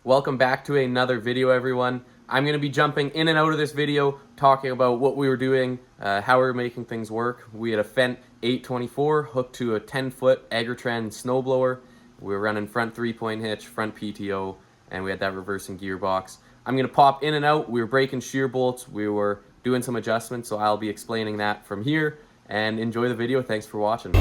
Welcome back to another video, everyone. I'm going to be jumping in and out of this video talking about what we were doing, how we were making things work. We had a Fendt 824 hooked to a 10-foot Agrotrend snowblower. We were running front 3-point hitch, front PTO, and we had that reversing gearbox. I'm going to pop in and out. We were breaking shear bolts. We were doing some adjustments, so I'll be explaining that from here. And enjoy the video. Thanks for watching.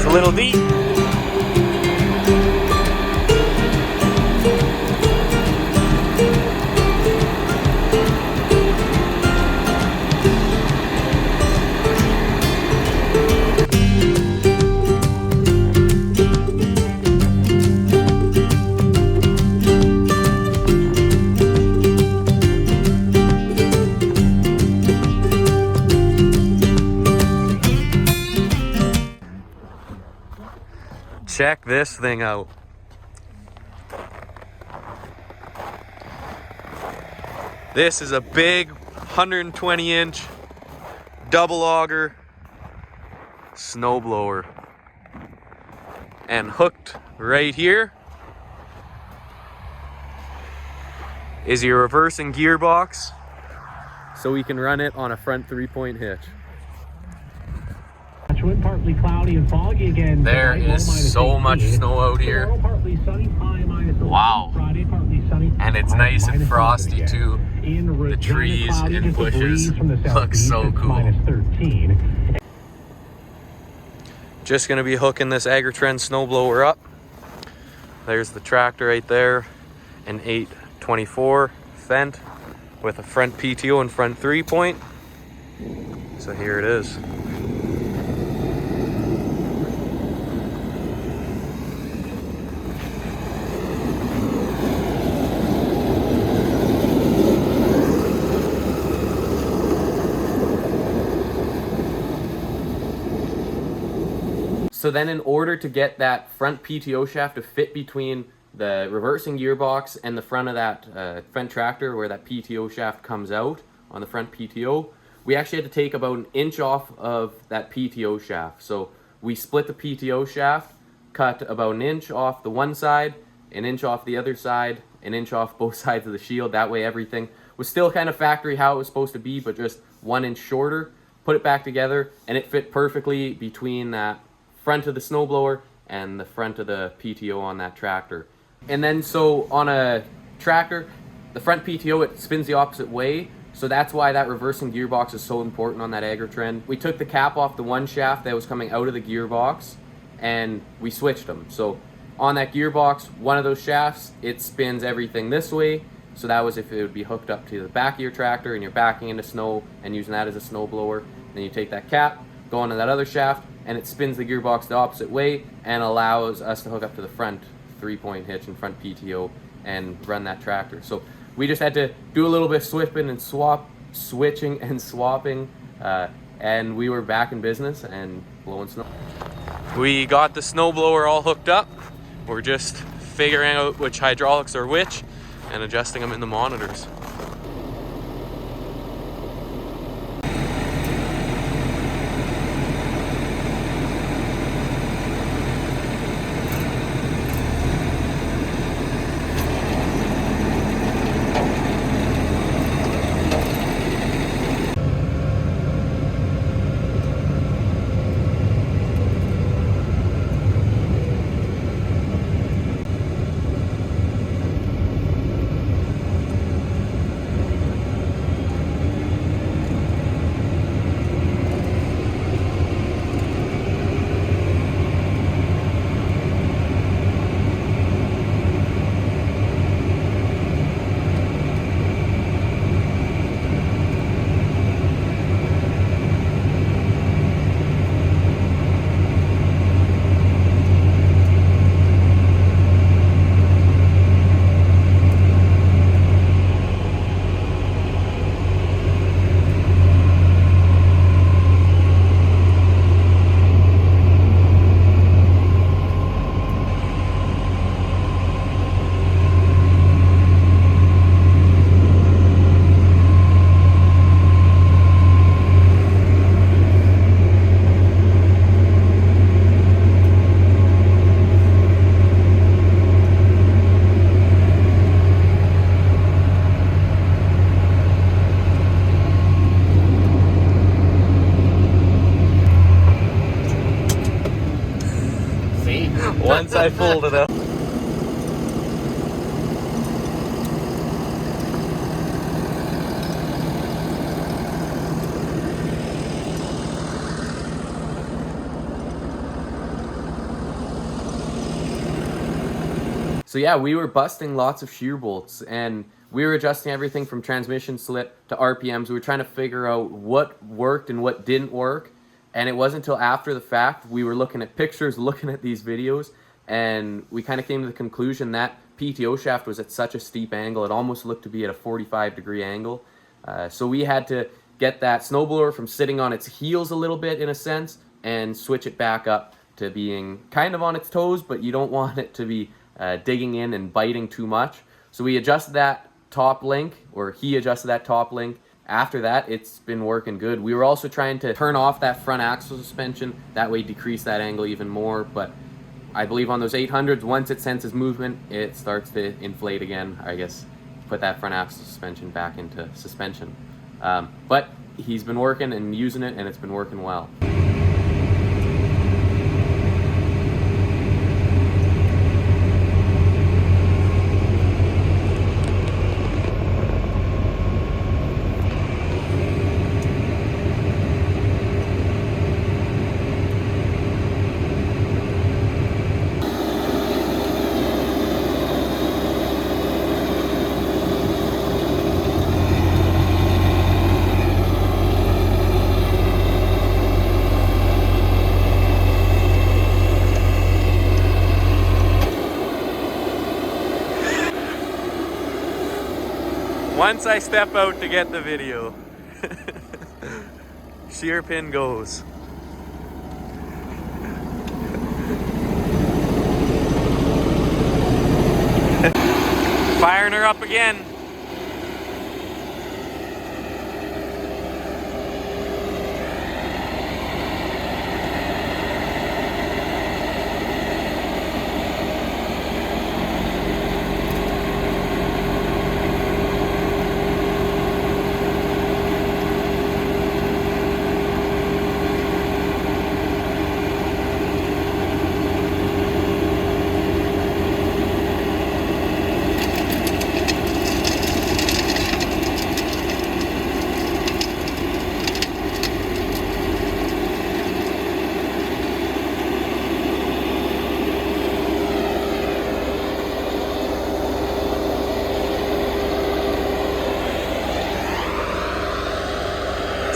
Little deep. Check this thing out. This is a big 120-inch double auger snowblower. And hooked right here is your reversing gearbox, so we can run it on a front 3-point hitch. Partly cloudy and foggy again. There is so much snow out here. Wow. And it's nice and frosty too. The trees and bushes look so cool. Just gonna be hooking this Agrotrend snowblower up. There's the tractor right there, an 824 Fendt with a front PTO and front 3-point. So here it is. So then in order to get that front PTO shaft to fit between the reversing gearbox and the front of that Fendt tractor where that PTO shaft comes out on the front PTO, we actually had to take about 1 inch off of that PTO shaft. So we split the PTO shaft, cut about 1 inch off the one side, 1 inch off the other side, 1 inch off both sides of the shield. That way everything was still kind of factory how it was supposed to be, but just 1 inch shorter. Put it back together and it fit perfectly between that front of the snowblower and the front of the PTO on that tractor. And then so on a tractor, the front PTO, it spins the opposite way, so that's why that reversing gearbox is so important on that Agrotrend. We took the cap off the one shaft that was coming out of the gearbox and we switched them. So on that gearbox, one of those shafts, it spins everything this way, so that was if it would be hooked up to the back of your tractor and you're backing into snow and using that as a snowblower. Then you take that cap, go onto that other shaft, and it spins the gearbox the opposite way and allows us to hook up to the front 3-point hitch and front PTO and run that tractor. So we just had to do a little bit of switching and swapping, and we were back in business and blowing snow. We got the snowblower all hooked up. We're just figuring out which hydraulics are which and adjusting them in the monitors. I pulled it up. So yeah, we were busting lots of shear bolts, and we were adjusting everything from transmission slip to RPMs. We were trying to figure out what worked and what didn't work. And it wasn't until after the fact we were looking at pictures, looking at these videos, and we kind of came to the conclusion that PTO shaft was at such a steep angle, it almost looked to be at a 45-degree angle. So we had to get that snowblower from sitting on its heels a little bit, in a sense, and switch it back up to being kind of on its toes, but you don't want it to be digging in and biting too much. So we adjusted that top link, or he adjusted that top link. After that, it's been working good. We were also trying to turn off that front axle suspension, that way decrease that angle even more, but I believe on those 800s, once it senses movement, it starts to inflate again, I guess, put that front axle suspension back into suspension. But he's been working and using it, and it's been working well. Once I step out to get the video, shear pin goes. Firing her up again.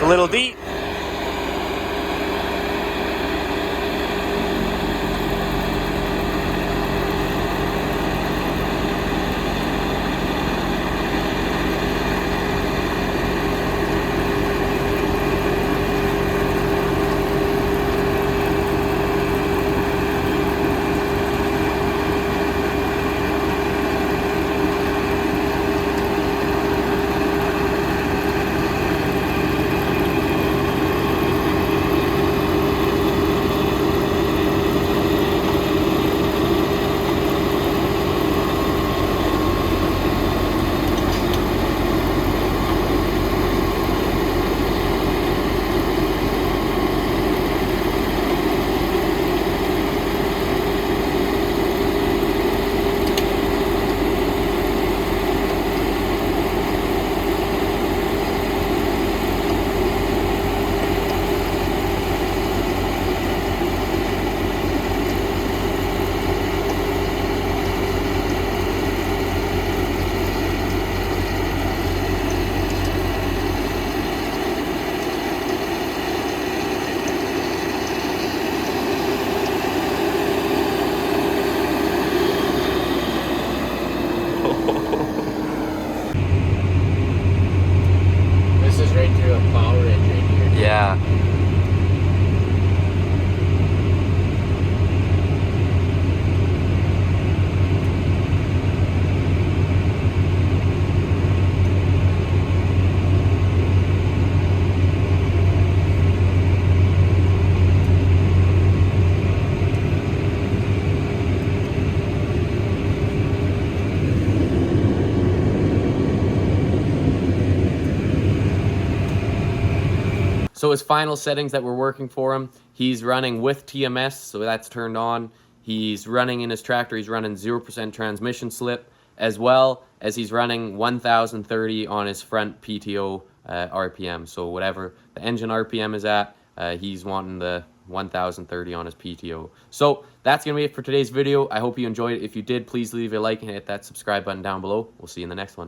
It's a little deep. Yeah. So his final settings that we're working for him, he's running with TMS, so that's turned on. He's running in his tractor, he's running 0% transmission slip, as well as he's running 1030 on his front PTO RPM. So whatever the engine RPM is at, he's wanting the 1030 on his PTO. So that's going to be it for today's video. I hope you enjoyed it. If you did, please leave a like and hit that subscribe button down below. We'll see you in the next one.